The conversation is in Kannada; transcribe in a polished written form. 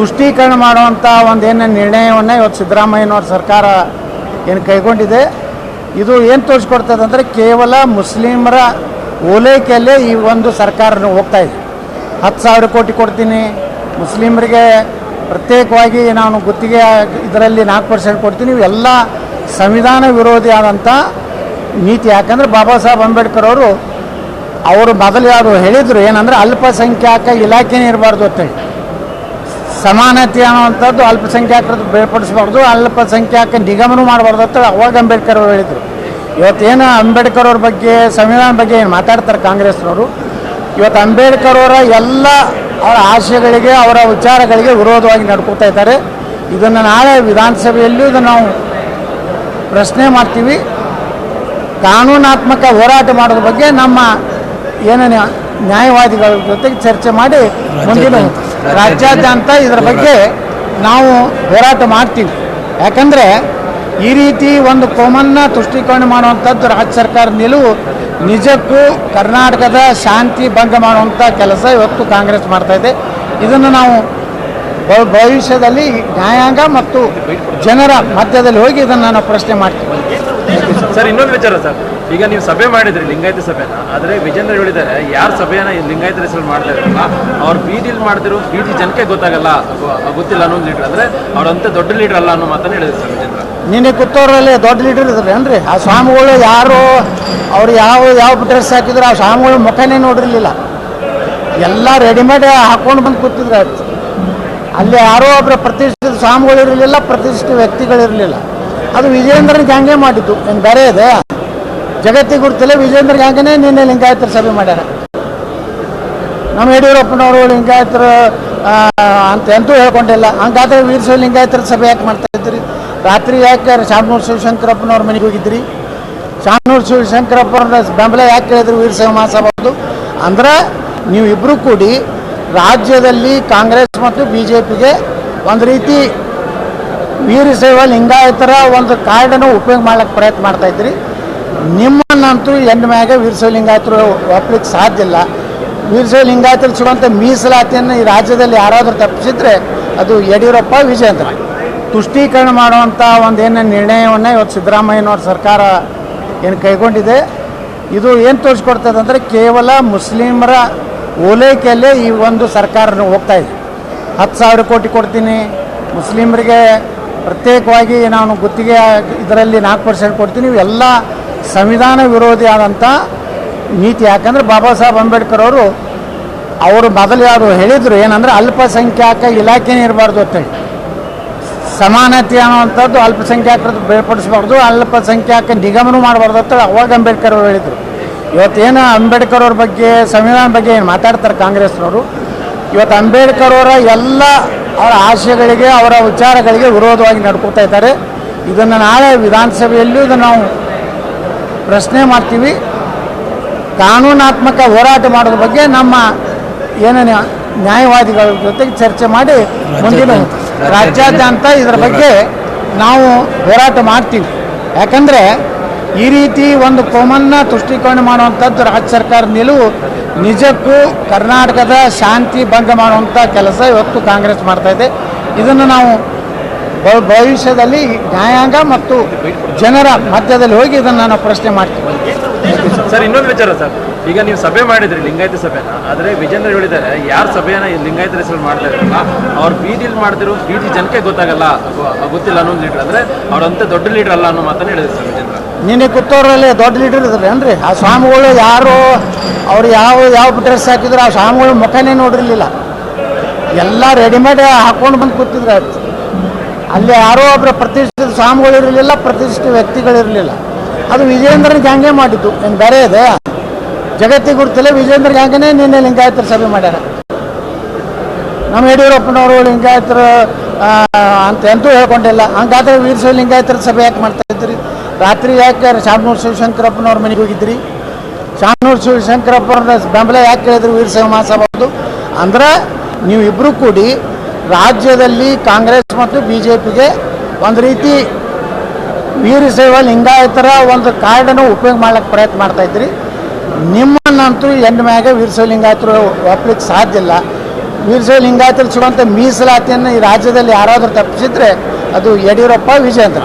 ತುಷ್ಟೀಕರಣ ಮಾಡುವಂಥ ಒಂದೇನು ನಿರ್ಣಯವನ್ನು ಇವತ್ತು ಸಿದ್ದರಾಮಯ್ಯನವ್ರ ಸರ್ಕಾರ ಏನು ಕೈಗೊಂಡಿದೆ. ಇದು ಏನು ತೋರಿಸ್ಕೊಡ್ತದೆ ಅಂದರೆ ಕೇವಲ ಮುಸ್ಲಿಮರ ಓಲೈಕೆಯಲ್ಲೇ ಈ ಒಂದು ಸರ್ಕಾರ ಹೋಗ್ತಾ ಇದೆ. 10,000 ಕೋಟಿ ಕೊಡ್ತೀನಿ, ಮುಸ್ಲಿಮರಿಗೆ ಪ್ರತ್ಯೇಕವಾಗಿ ನಾನು ಗುತ್ತಿಗೆ ಇದರಲ್ಲಿ 4% ಕೊಡ್ತೀನಿ, ಇವೆಲ್ಲ ಸಂವಿಧಾನ ವಿರೋಧಿ ಆದಂಥ ನೀತಿ. ಯಾಕಂದರೆ ಬಾಬಾ ಸಾಹೇಬ್ ಅಂಬೇಡ್ಕರ್ ಅವರು ಮೊದಲು ಯಾರು ಹೇಳಿದರು ಏನಂದರೆ ಅಲ್ಪಸಂಖ್ಯಾತ ಇಲಾಖೆನೇ ಇರಬಾರ್ದು ಅಂತೇಳಿ. ಸಮಾನತೆ ಅನ್ನುವಂಥದ್ದು ಅಲ್ಪಸಂಖ್ಯಾತರದ್ದು ಬೇರ್ಪಡಿಸಬಾರ್ದು, ಅಲ್ಪಸಂಖ್ಯಾತ ನಿಗಮನೂ ಮಾಡಬಾರ್ದು ಅಂತ ಅವಾಗ ಅಂಬೇಡ್ಕರ್ ಅವರು ಹೇಳಿದರು. ಇವತ್ತೇನು ಅಂಬೇಡ್ಕರ್ ಅವ್ರ ಬಗ್ಗೆ ಸಂವಿಧಾನ ಬಗ್ಗೆ ಏನು ಮಾತಾಡ್ತಾರೆ ಕಾಂಗ್ರೆಸ್ನವರು, ಇವತ್ತು ಅಂಬೇಡ್ಕರ್ ಅವರ ಎಲ್ಲ ಅವರ ಆಶಯಗಳಿಗೆ ಅವರ ವಿಚಾರಗಳಿಗೆ ವಿರೋಧವಾಗಿ ನಡ್ಕೋತಾ ಇದ್ದಾರೆ. ಇದನ್ನು ನಾಳೆ ವಿಧಾನಸಭೆಯಲ್ಲೂ ಇದನ್ನು ನಾವು ಪ್ರಶ್ನೆ ಮಾಡ್ತೀವಿ. ಕಾನೂನಾತ್ಮಕ ಹೋರಾಟ ಮಾಡೋದ್ರ ಬಗ್ಗೆ ನಮ್ಮ ಏನೇನು ನ್ಯಾಯವಾದಿಗಳ ಜೊತೆಗೆ ಚರ್ಚೆ ಮಾಡಿ ಮುಂದಿನ ರಾಜ್ಯಾದ್ಯಂತ ಇದರ ಬಗ್ಗೆ ನಾವು ಹೋರಾಟ ಮಾಡ್ತೀವಿ. ಯಾಕಂದರೆ ಈ ರೀತಿ ಒಂದು ಕೋಮನ್ನ ತುಷ್ಟೀಕರಣ ಮಾಡುವಂಥದ್ದು ರಾಜ್ಯ ಸರ್ಕಾರ ನಿಲುವು ನಿಜಕ್ಕೂ ಕರ್ನಾಟಕದ ಶಾಂತಿ ಭಂಗ ಮಾಡುವಂಥ ಕೆಲಸ ಇವತ್ತು ಕಾಂಗ್ರೆಸ್ ಮಾಡ್ತಾಯಿದೆ. ಇದನ್ನು ನಾವು ಭವಿಷ್ಯದಲ್ಲಿ ನ್ಯಾಯಾಂಗ ಮತ್ತು ಜನರ ಮಧ್ಯದಲ್ಲಿ ಹೋಗಿ ಇದನ್ನು ನಾವು ಪ್ರಶ್ನೆ ಮಾಡ್ತೀವಿ. ಸರ್, ಇನ್ನೊಂದು ವಿಚಾರ ಸರ್, ಈಗ ನೀವು ಸಭೆ ಮಾಡಿದ್ರಿ ಲಿಂಗಾಯತ ಸಭೆನ, ಆದರೆ ವಿಜೇಂದ್ರ ಹೇಳಿದ್ದಾರೆ ಯಾರು ಸಭೆಯನ್ನು ಲಿಂಗಾಯತರ ಹೆಸರು ಮಾಡ್ತಾ ಇದ್ದಾರಲ್ಲ ಅವ್ರು ಬೀದಿಲಿ ಮಾಡ್ತಿರೋ ಬೀದಿ ಜನಕ್ಕೆ ಗೊತ್ತಾಗಲ್ಲ, ಗೊತ್ತಿಲ್ಲ ಅನ್ನೋ ಲೀಡರ್, ಅಂದರೆ ಅವ್ರಂತ ದೊಡ್ಡ ಲೀಡರ್ ಅಲ್ಲ ಅನ್ನೋ ಮಾತನ್ನು ಹೇಳಿದ್ರು ಸರ್ ವಿಜೇಂದ್ರ. ನಿನ್ನೆ ಕೂತವ್ರಲ್ಲಿ ದೊಡ್ಡ ಲೀಡರ್ ಇದ್ದಾರೆ ಏನ್ರಿ? ಆ ಸ್ವಾಮಿಗಳು ಯಾರು ಅವ್ರು ಯಾವ ಡ್ರೆಸ್ ಹಾಕಿದ್ರು ಆ ಸ್ವಾಮಿಗಳು ಮುಖನೇ ನೋಡಿರಲಿಲ್ಲ, ಎಲ್ಲ ರೆಡಿಮೇಡ್ ಹಾಕ್ಕೊಂಡು ಬಂದು ಕೂತಿದ್ರು. ಅಲ್ಲಿ ಯಾರೋ ಒಬ್ಬರು ಪ್ರತಿಷ್ಠಿತ ಸ್ವಾಮಿಗಳು ಇರಲಿಲ್ಲ, ಪ್ರತಿಷ್ಠಿತ ವ್ಯಕ್ತಿಗಳಿರಲಿಲ್ಲ. ಅದು ವಿಜೇಂದ್ರನಿಗೆ ಹಂಗೆ ಮಾಡಿದ್ದು, ಏನು ಬೇರೆ ಇದೆ ಜಗತ್ತಿಗೆ ಗುರುತಿಲ್ಲ. ವಿಜೇಂದ್ರಗೆ ಹಂಗೇ ನಿನ್ನೆ ಲಿಂಗಾಯತರ ಸಭೆ ಮಾಡ್ಯಾರ. ನಮ್ಮ ಯಡಿಯೂರಪ್ಪನವರು ಲಿಂಗಾಯತರ ಅಂತ ಎಂತೂ ಹೇಳ್ಕೊಂಡಿಲ್ಲ. ಹಂಗಾದ್ರೆ ವೀರಶೈವ ಲಿಂಗಾಯತರ ಸಭೆ ಯಾಕೆ ಮಾಡ್ತಾ ಇದ್ರಿ? ರಾತ್ರಿ ಯಾಕೆ ಶಾಮನೂರು ಶಿವಶಂಕರಪ್ಪನವ್ರ ಮನೆಗೆ ಹೋಗಿದ್ರಿ? ಶಾಮನೂರು ಶಿವಶಂಕರಪ್ಪನ ಬೆಂಬಲ ಯಾಕೆ ಹೇಳಿದ್ರು ವೀರಶೈವ ಮಹಾಸಭಾದು? ಅಂದ್ರೆ ನೀವು ಇಬ್ಬರು ಕೂಡಿ ರಾಜ್ಯದಲ್ಲಿ ಕಾಂಗ್ರೆಸ್ ಮತ್ತು BJPಗೆ ಒಂದು ರೀತಿ ವೀರಶೈವ ಲಿಂಗಾಯತರ ಒಂದು ಕಾರ್ಡನ್ನು ಉಪಯೋಗ ಮಾಡ್ಲಿಕ್ಕೆ ಪ್ರಯತ್ನ ಮಾಡ್ತಾಯಿದ್ರಿ. ನಿಮ್ಮನ್ನಂತೂ ಎಂದ ಮ್ಯಾಗೆ ವೀರಶೈವ ಲಿಂಗಾಯತರು ಒಪ್ಪಲಿಕ್ಕೆ ಸಾಧ್ಯ ಇಲ್ಲ. ವೀರಶೈವ ಲಿಂಗಾಯತರು ಸಿಗುವಂಥ ಮೀಸಲಾತಿಯನ್ನು ಈ ರಾಜ್ಯದಲ್ಲಿ ಯಾರಾದರೂ ತಪ್ಪಿಸಿದ್ರೆ ಅದು ಯಡಿಯೂರಪ್ಪ, ವಿಜೇಂದ್ರ. ತುಷ್ಟೀಕರಣ ಮಾಡುವಂಥ ಒಂದೇನು ನಿರ್ಣಯವನ್ನು ಇವತ್ತು ಸಿದ್ದರಾಮಯ್ಯನವ್ರ ಸರ್ಕಾರ ಏನು ಕೈಗೊಂಡಿದೆ. ಇದು ಏನು ತೋರಿಸ್ಕೊಡ್ತದೆ ಅಂದರೆ ಕೇವಲ ಮುಸ್ಲಿಮರ ಓಲೈಕೆಯಲ್ಲೇ ಈ ಒಂದು ಸರ್ಕಾರ ಹೋಗ್ತಾ ಇದೆ. 10,000 ಕೋಟಿ ಕೊಡ್ತೀನಿ, ಮುಸ್ಲಿಮರಿಗೆ ಪ್ರತ್ಯೇಕವಾಗಿ ನಾನು ಗುತ್ತಿಗೆ ಇದರಲ್ಲಿ 4% ಕೊಡ್ತೀನಿ, ಇವೆಲ್ಲ ಸಂವಿಧಾನ ವಿರೋಧಿ ಆದಂಥ ನೀತಿ. ಯಾಕಂದರೆ ಬಾಬಾ ಸಾಹೇಬ್ ಅಂಬೇಡ್ಕರ್ ಅವರು ಮೊದಲು ಯಾರು ಹೇಳಿದರು ಏನಂದರೆ ಅಲ್ಪಸಂಖ್ಯಾತ ಇಲಾಖೆನೇ ಇರಬಾರ್ದು ಅಂತೇಳಿ. ಸಮಾನತೆ ಅನ್ನುವಂಥದ್ದು ಅಲ್ಪಸಂಖ್ಯಾತರದ್ದು ಬೇರ್ಪಡಿಸಬಾರ್ದು, ಅಲ್ಪಸಂಖ್ಯಾತ ನಿಗಮನೂ ಮಾಡಬಾರ್ದು ಅಂತ ಅವಾಗ ಅಂಬೇಡ್ಕರ್ ಅವರು ಹೇಳಿದರು. ಇವತ್ತೇನು ಅಂಬೇಡ್ಕರ್ ಅವ್ರ ಬಗ್ಗೆ ಸಂವಿಧಾನ ಬಗ್ಗೆ ಏನು ಮಾತಾಡ್ತಾರೆ ಕಾಂಗ್ರೆಸ್ನವರು, ಇವತ್ತು ಅಂಬೇಡ್ಕರ್ ಅವರ ಎಲ್ಲ ಅವರ ಆಶಯಗಳಿಗೆ ಅವರ ವಿಚಾರಗಳಿಗೆ ವಿರೋಧವಾಗಿ ನಡ್ಕೋತಾ ಇದ್ದಾರೆ. ಇದನ್ನು ನಾಳೆ ವಿಧಾನಸಭೆಯಲ್ಲೂ ಇದನ್ನು ನಾವು ಪ್ರಶ್ನೆ ಮಾಡ್ತೀವಿ. ಕಾನೂನಾತ್ಮಕ ಹೋರಾಟ ಮಾಡೋದ್ರ ಬಗ್ಗೆ ನಮ್ಮ ಏನೇನು ನ್ಯಾಯವಾದಿಗಳ ಜೊತೆಗೆ ಚರ್ಚೆ ಮಾಡಿ ಮುಂದಿನ ರಾಜ್ಯಾದ್ಯಂತ ಇದರ ಬಗ್ಗೆ ನಾವು ಹೋರಾಟ ಮಾಡ್ತೀವಿ. ಯಾಕಂದರೆ ಈ ರೀತಿ ಒಂದು ಕೋಮನ್ನ ತುಷ್ಟೀಕರಣ ಮಾಡುವಂಥದ್ದು ರಾಜ್ಯ ಸರ್ಕಾರ ನಿಲುವು ನಿಜಕ್ಕೂ ಕರ್ನಾಟಕದ ಶಾಂತಿ ಭಂಗ ಮಾಡುವಂಥ ಕೆಲಸ ಇವತ್ತು ಕಾಂಗ್ರೆಸ್ ಮಾಡ್ತಾಯಿದೆ. ಇದನ್ನು ನಾವು ಭವಿಷ್ಯದಲ್ಲಿ ನ್ಯಾಯಾಂಗ ಮತ್ತು ಜನರ ಮಧ್ಯದಲ್ಲಿ ಹೋಗಿ ಇದನ್ನು ನಾವು ಪ್ರಶ್ನೆ ಮಾಡ್ತೀವಿ. ಸರ್, ಇನ್ನೊಂದು ವಿಚಾರ ಸರ್, ಈಗ ನೀವು ಸಭೆ ಮಾಡಿದ್ರಿ ಲಿಂಗಾಯತ ಸಭೆನ, ಆದರೆ ವಿಜೇಂದ್ರ ಹೇಳಿದ್ದಾರೆ ಯಾರು ಸಭೆಯನ್ನು ಲಿಂಗಾಯತರ ಹೆಸರು ಮಾಡ್ತಾ ಇದ್ದಾರಲ್ಲ ಅವ್ರು ಬೀದಿಲಿ ಮಾಡ್ತಿರೋ ಬೀದಿ ಜನಕ್ಕೆ ಗೊತ್ತಾಗಲ್ಲ, ಗೊತ್ತಿಲ್ಲ ಅನ್ನೋ ಲೀಡರ್, ಅಂದರೆ ಅವ್ರಂತ ದೊಡ್ಡ ಲೀಡರ್ ಅಲ್ಲ ಅನ್ನೋ ಮಾತನ್ನು ಹೇಳಿದ್ರು ಸರ್ ವಿಜೇಂದ್ರ. ನಿನ್ನೆ ಕೂತವ್ರಲ್ಲಿ ದೊಡ್ಡ ಲೀಡರ್ ಇದ್ದಾರೆ ಏನ್ರಿ? ಆ ಸ್ವಾಮಿಗಳು ಯಾರು ಅವ್ರು ಯಾವ ಡ್ರೆಸ್ ಹಾಕಿದ್ರು ಆ ಸ್ವಾಮಿಗಳು ಮುಖನೇ ನೋಡಿರಲಿಲ್ಲ, ಎಲ್ಲ ರೆಡಿಮೇಡ್ ಹಾಕ್ಕೊಂಡು ಬಂದು ಕೂತಿದ್ರು. ಅಲ್ಲಿ ಯಾರೋ ಒಬ್ಬರು ಪ್ರತಿಷ್ಠಿತ ಸ್ವಾಮಿಗಳು ಇರಲಿಲ್ಲ, ಪ್ರತಿಷ್ಠಿತ ವ್ಯಕ್ತಿಗಳಿರಲಿಲ್ಲ. ಅದು ವಿಜೇಂದ್ರನಿಗೆ ಹಂಗೆ ಮಾಡಿದ್ದು, ಏನು ಬೇರೆ ಇದೆ ಜಗತ್ತಿಗೆ ಗುರುತಿಲ್ಲ. ವಿಜೇಂದ್ರಗೆ ಹಂಗೇ ನಿನ್ನೆ ಲಿಂಗಾಯತರ ಸಭೆ ಮಾಡ್ಯಾರ. ನಮ್ಮ ಯಡಿಯೂರಪ್ಪನವರು ಲಿಂಗಾಯತರ ಅಂತ ಎಂತೂ ಹೇಳ್ಕೊಂಡಿಲ್ಲ. ಹಂಗಾದ್ರೆ ವೀರಶೈವ ಲಿಂಗಾಯತರ ಸಭೆ ಯಾಕೆ ಮಾಡ್ತಾ ಇದ್ರಿ? ರಾತ್ರಿ ಯಾಕೆ ಶಾಮನೂರು ಶಿವಶಂಕರಪ್ಪನವ್ರ ಮನೆಗೆ ಹೋಗಿದ್ರಿ? ಶಾಮನೂರು ಶಿವಶಂಕರಪ್ಪನ ಬೆಂಬಲ ಯಾಕೆ ಹೇಳಿದ್ರು ವೀರಶೈವ ಮಹಾಸಭಾದು? ಅಂದ್ರೆ ನೀವು ಇಬ್ಬರು ಕೂಡಿ ರಾಜ್ಯದಲ್ಲಿ ಕಾಂಗ್ರೆಸ್ ಮತ್ತು BJPಗೆ ಒಂದು ರೀತಿ ವೀರಶೈವ ಲಿಂಗಾಯತರ ಒಂದು ಕಾರ್ಡನ್ನು ಉಪಯೋಗ ಮಾಡ್ಲಿಕ್ಕೆ ಪ್ರಯತ್ನ ಮಾಡ್ತಾಯಿದ್ರಿ. ನಿಮ್ಮನ್ನಂತೂ ಎಂದ ಮ್ಯಾಗೆ ವೀರಶೈವ ಲಿಂಗಾಯತರು ಒಪ್ಪಲಿಕ್ಕೆ ಸಾಧ್ಯ ಇಲ್ಲ. ವೀರಶೈವ ಲಿಂಗಾಯತರು ಸಿಗುವಂಥ ಮೀಸಲಾತಿಯನ್ನು ಈ ರಾಜ್ಯದಲ್ಲಿ ಯಾರಾದರೂ ತಪ್ಪಿಸಿದ್ರೆ ಅದು ಯಡಿಯೂರಪ್ಪ ವಿಜೇಂದ್ರ.